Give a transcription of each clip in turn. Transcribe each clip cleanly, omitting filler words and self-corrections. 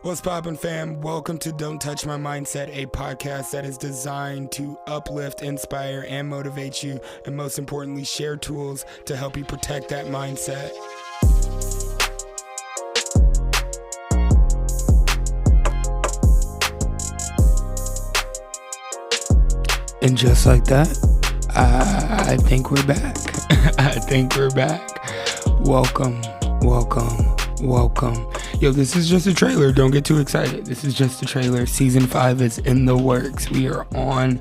What's poppin', fam? Welcome to Don't Touch My Mindset, a podcast that is designed to uplift, inspire, and motivate you, and most importantly, share tools to help you protect that mindset. And just like that, I think we're back. Welcome. Yo, this is just a trailer. Don't get too excited. This is just a trailer. Season 5 is in the works. We are on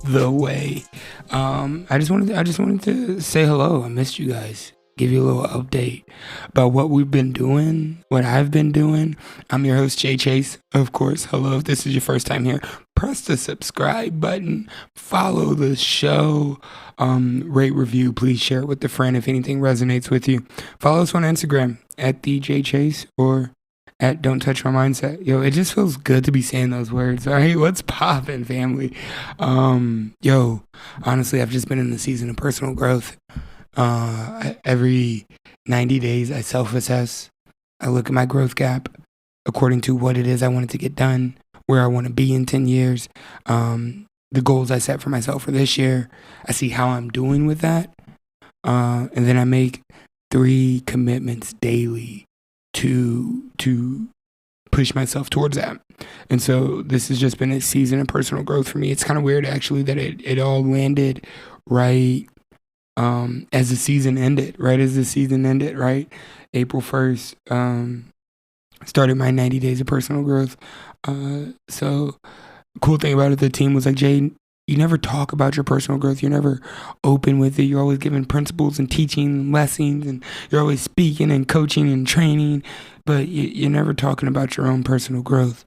the way. I just wanted to say hello. I missed you guys. Give you a little update about what we've been doing, what I've been doing. I'm your host, Jay Chase, of course. Hello, if this is your first time here, press the subscribe button, follow the show, rate, review, please share it with a friend if anything resonates with you. Follow us on Instagram at @DJChase or at Don't Touch My Mindset. Yo, it just feels good to be saying those words. All right, what's poppin', family? Yo, honestly, I've just been in the season of personal growth. Every 90 days, I self-assess. I look at my growth gap according to what it is I wanted to get done, where I want to be in 10 years, the goals I set for myself for this year. I see how I'm doing with that. And then I make 3 commitments daily to push myself towards that. And so this has just been a season of personal growth for me. It's kind of weird, actually, that it all landed right as the season ended, right? April 1st, started my 90 days of personal growth. So cool thing about it, the team was like, Jay, you never talk about your personal growth. You're never open with it. You're always giving principles and teaching lessons, and you're always speaking and coaching and training, but you're never talking about your own personal growth.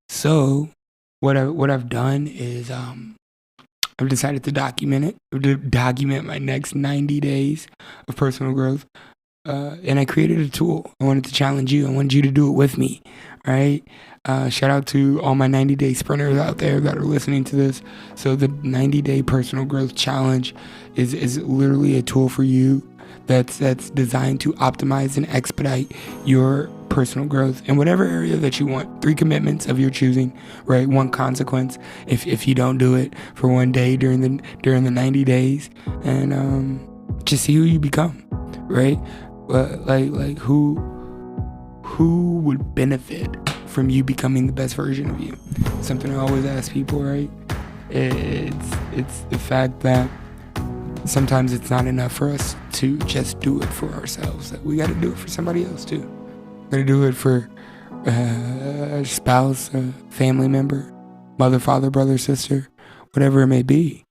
So what I've done is, I've decided to document my next 90 days of personal growth. And I created a tool. I wanted to challenge you. I wanted you to do it with me, right? Shout out to all my 90-day sprinters out there that are listening to this. So the 90-day personal growth challenge is literally a tool for you that's designed to optimize and expedite your personal growth in whatever area that you want. 3 commitments of your choosing, right? 1 consequence if you don't do it for 1 day during the 90 days, and just see who you become, right? Like who would benefit from you becoming the best version of you? Something I always ask people, right? It's the fact that sometimes it's not enough for us to just do it for ourselves. That we got to do it for somebody else too. We got to do it for a spouse, a family member, mother, father, brother, sister, whatever it may be.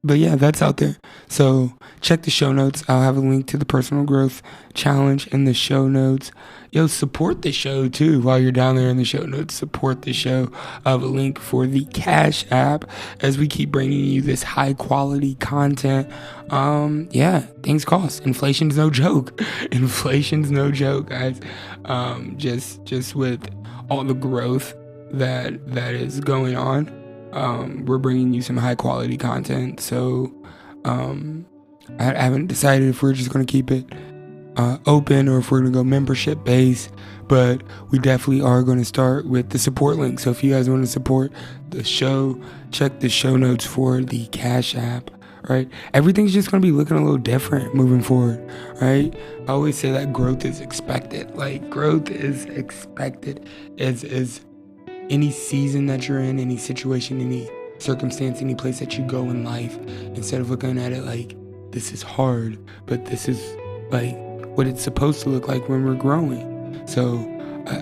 But yeah, that's out there. So check the show notes. I'll have a link to the personal growth challenge in the show notes. Yo, support the show too while you're down there in the show notes. Support the show. I have a link for the Cash App as we keep bringing you this high quality content. Yeah, things cost. Inflation's no joke. Inflation's no joke, guys. Just with all the growth that is going on. We're bringing you some high quality content. So I haven't decided if we're just going to keep it open or if we're going to go membership based, but we definitely are going to start with the support link. So if you guys want to support the show, check the show notes for the Cash App, right? Everything's just going to be looking a little different moving forward, right? I always say that growth is expected. Like, growth is expected as any season that you're in, any situation, any circumstance, any place that you go in life. Instead of looking at it like this is hard, but this is like what it's supposed to look like when we're growing. So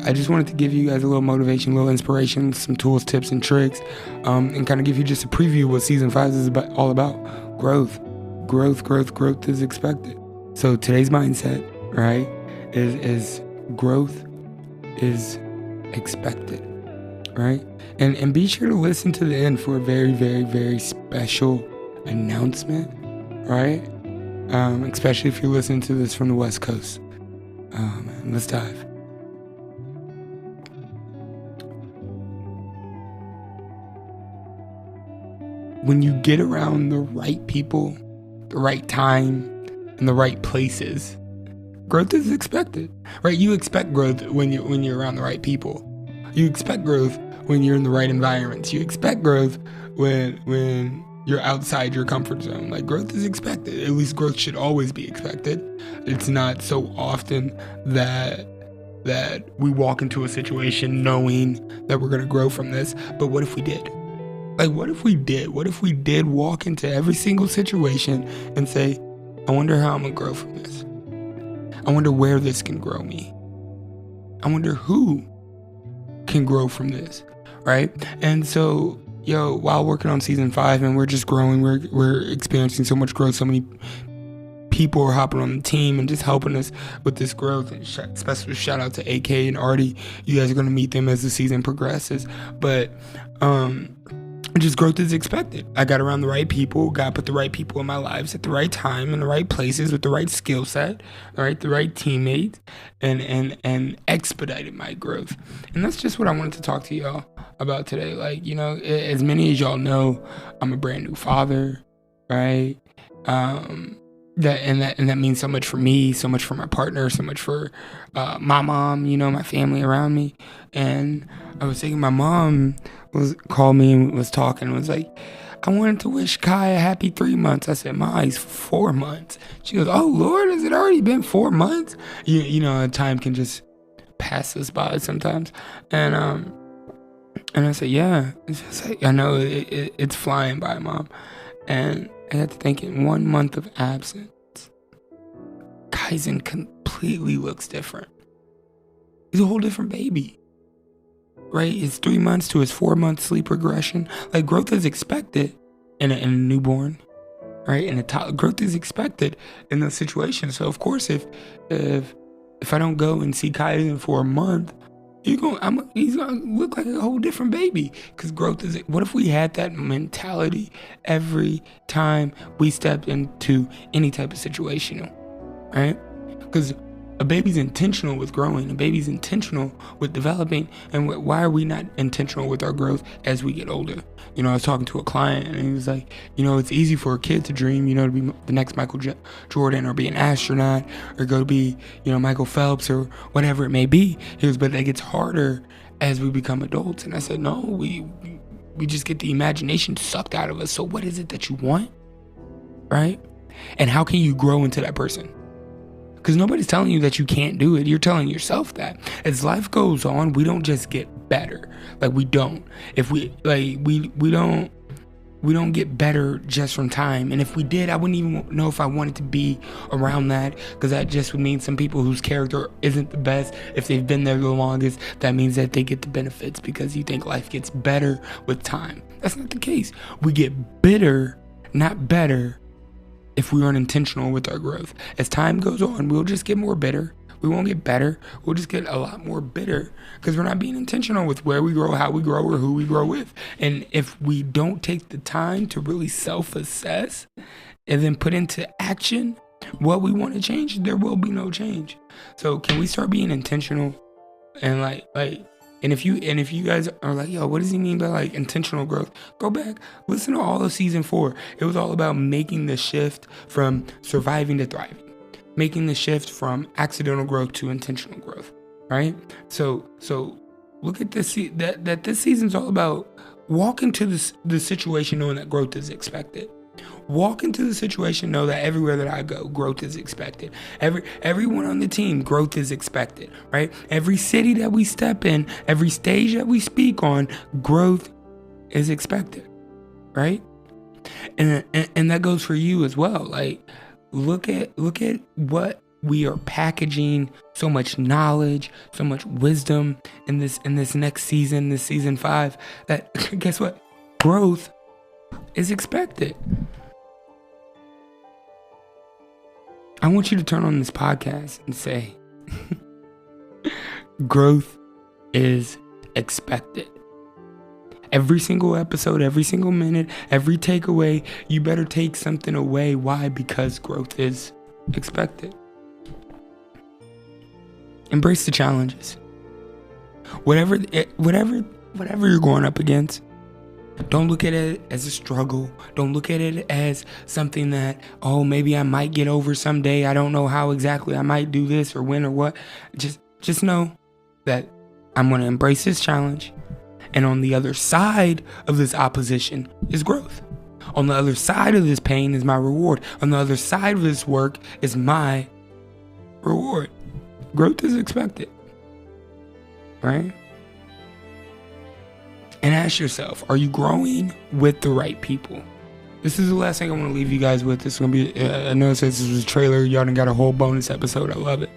I just wanted to give you guys a little motivation, a little inspiration, some tools, tips, and tricks, and kind of give you just a preview of what season 5 is all about. Growth is expected. So today's mindset, right, is growth is expected. Right? And be sure to listen to the end for a very, very, very special announcement, right? Especially if you're listening to this from the West Coast. Let's dive. When you get around the right people, the right time, and the right places, Growth is expected, right? You expect growth when you're around the right people. You expect growth when you're in the right environments. You expect growth when you're outside your comfort zone. Like, growth is expected. At least growth should always be expected. It's not so often that we walk into a situation knowing that we're going to grow from this. But what if we did? Like, what if we did? What if we did walk into every single situation and say, I wonder how I'm going to grow from this. I wonder where this can grow me. I wonder who can grow from this, right? And so, while working on season 5 and we're just growing, we're experiencing so much growth. So many people are hopping on the team and just helping us with this growth. And special shout out to AK and Artie. You guys are going to meet them as the season progresses. But just growth is expected. I got around the right people. God put the right people in my lives at the right time, in the right places, with the right skill set, right, the right teammates, and expedited my growth. And that's just what I wanted to talk to y'all about today. Like, as many as y'all know, I'm a brand new father, right? That means so much for me, so much for my partner, so much for my mom, my family around me. And I was thinking, my mom called me and was talking and was like, I wanted to wish Kai a happy 3 months. I said, Ma, he's 4 months. She goes, oh Lord, has it already been 4 months? Time can just pass us by sometimes. And I said, yeah. It's just like, I know it's flying by, Mom. And I had to think, in 1 month of absence, Kaizen completely looks different. He's a whole different baby, right? It's 3 months to his 4 month sleep regression. Like, growth is expected in a newborn, right? And growth is expected in those situations. So of course, if I don't go and see Kaizen for a month, he's gonna look like a whole different baby. Because growth is. What if we had that mentality every time we stepped into any type of situation, right? Because a baby's intentional with growing. A baby's intentional with developing. And why are we not intentional with our growth as we get older? I was talking to a client and he was like, it's easy for a kid to dream, to be the next Michael Jordan, or be an astronaut, or go to be, Michael Phelps, or whatever it may be. He goes, but it gets harder as we become adults. And I said, no, we just get the imagination sucked out of us. So what is it that you want, right? And how can you grow into that person? Because nobody's telling you that you can't do it. You're telling yourself that. As life goes on, we don't just get better. Like, we don't. If we don't get better just from time. And if we did, I wouldn't even know if I wanted to be around that, because that just would mean some people whose character isn't the best, if they've been there the longest, that means that they get the benefits because you think life gets better with time. That's not the case. We get bitter, not better, if we aren't intentional with our growth. As time goes on, we'll just get more bitter. We won't get better. We'll just get a lot more bitter because we're not being intentional with where we grow, how we grow, or who we grow with. And if we don't take the time to really self-assess and then put into action what we want to change, there will be no change. So can we start being intentional? And and if you guys are like, yo, what does he mean by like intentional growth? Go back, listen to all of season 4. It was all about making the shift from surviving to thriving, making the shift from accidental growth to intentional growth, right? So look at this. That this season's all about walk into the situation knowing that growth is expected. Walk into the situation, know that everywhere that I go, growth is expected. Everyone on the team, growth is expected, right? Every city that we step in, every stage that we speak on, growth is expected, right? And that goes for you as well. Like, look at what we are packaging, so much knowledge, so much wisdom in this next season, this season 5, that guess what? Growth is expected. I want you to turn on this podcast and say, growth is expected. Every single episode, every single minute, every takeaway, you better take something away. Why? Because growth is expected. Embrace the challenges. Whatever you're going up against, Don't look at it as a struggle. Don't look at it as something that, oh, maybe I might get over someday. I don't know how exactly I might do this or when or what. Just know that I'm going to embrace this challenge. And on the other side of this opposition is growth. On the other side of this pain is my reward. On the other side of this work is my reward. Growth is expected, right? And ask yourself, are you growing with the right people? This is the last thing I want to leave you guys with. This is going to be, I know it says this was a trailer. Y'all done got a whole bonus episode. I love it.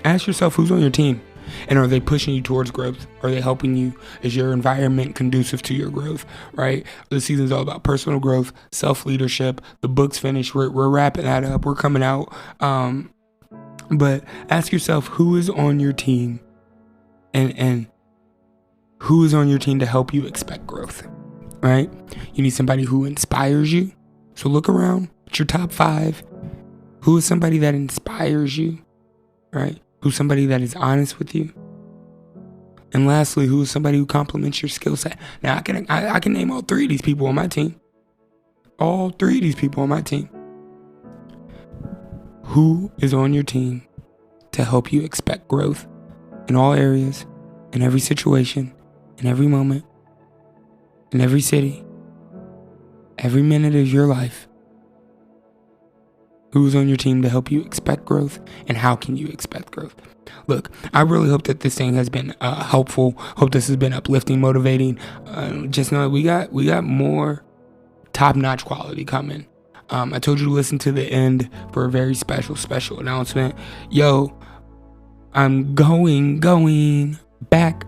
Ask yourself, who's on your team? And are they pushing you towards growth? Are they helping you? Is your environment conducive to your growth, right? This season's all about personal growth, self-leadership. The book's finished. We're wrapping that up. We're coming out. But ask yourself, who is on your team? And who is on your team to help you expect growth, right? You need somebody who inspires you. So look around at your top 5. Who is somebody that inspires you, right? Who's somebody that is honest with you? And lastly, who is somebody who complements your skill set? Now, I can name all 3 of these people on my team. All 3 of these people on my team. Who is on your team to help you expect growth in all areas, in every situation, in every moment, in every city, every minute of your life? Who's on your team to help you expect growth, and how can you expect growth? Look, I really hope that this thing has been helpful. Hope this has been uplifting, motivating. Just know we got more top-notch quality coming. I told you to listen to the end for a very special announcement. Yo, I'm going back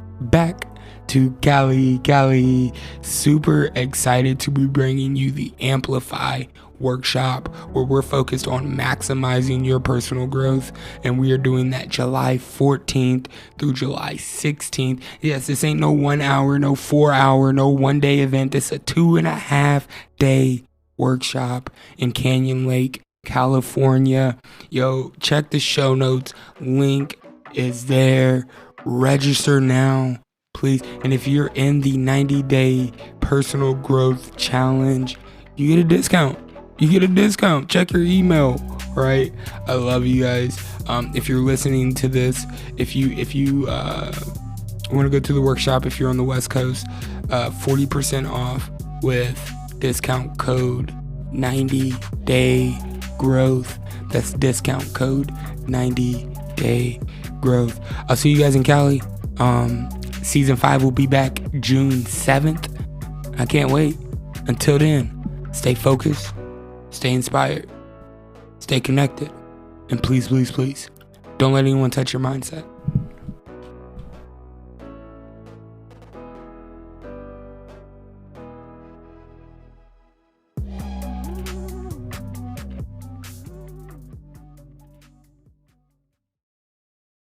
to Cali. Super excited to be bringing you the Amplify workshop, where we're focused on maximizing your personal growth, and we are doing that July 14th through July 16th. Yes, this ain't no 1 hour, no 4 hour, no 1 day event. It's a 2.5 day workshop in Canyon Lake, California. Yo, check the show notes. Link is there. Register now, please. And if you're in the 90-day personal growth challenge, you get a discount. Check your email, right? I love you guys. If you're listening to this, if you want to go to the workshop, if you're on the West Coast, 40% off with discount code 90-day growth. That's discount code 90-day growth. I'll see you guys in Cali. Season 5 will be back June 7th. I can't wait. Until then, stay focused, stay inspired, stay connected, and please, don't let anyone touch your mindset.